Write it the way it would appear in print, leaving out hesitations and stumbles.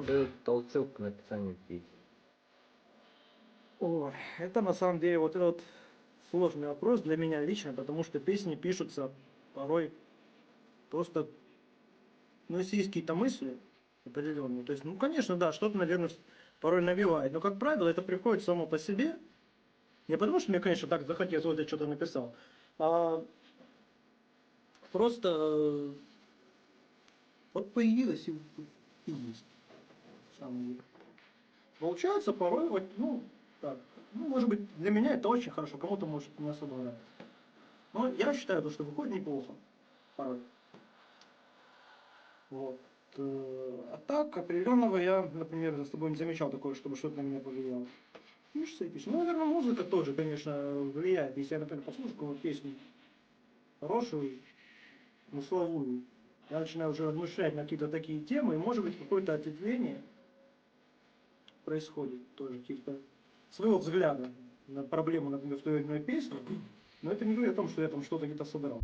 дает толчок к написанию песни? О, это на самом деле вот этот сложный вопрос для меня лично, потому что песни пишутся порой просто, ну, если есть какие-то мысли определенные, то есть, ну, конечно, да, что-то, наверное, порой навевает, но, как правило, это приходит само по себе, не потому что мне, конечно, так захотелось, вот я что-то написал, а просто вот появилось и есть. Самое деле. Получается порой, вот, ну, так, ну, может быть, для меня это очень хорошо, кому-то может не особо нравится. Но я считаю, что выходит неплохо порой. Вот. А так, определенного я, например, за собой не замечал такое, чтобы что-то на меня повлияло. Пишется и пишется. Ну, наверное, музыка тоже, конечно, влияет. Если я, например, послушаю какую-то песню хорошую, смысловую, я начинаю уже размышлять на какие-то такие темы, и, может быть, какое-то ответвление происходит тоже, типа, своего взгляда на проблему, например, в той или иной песне. Но это не говорит о том, что я там что-то где-то собирал.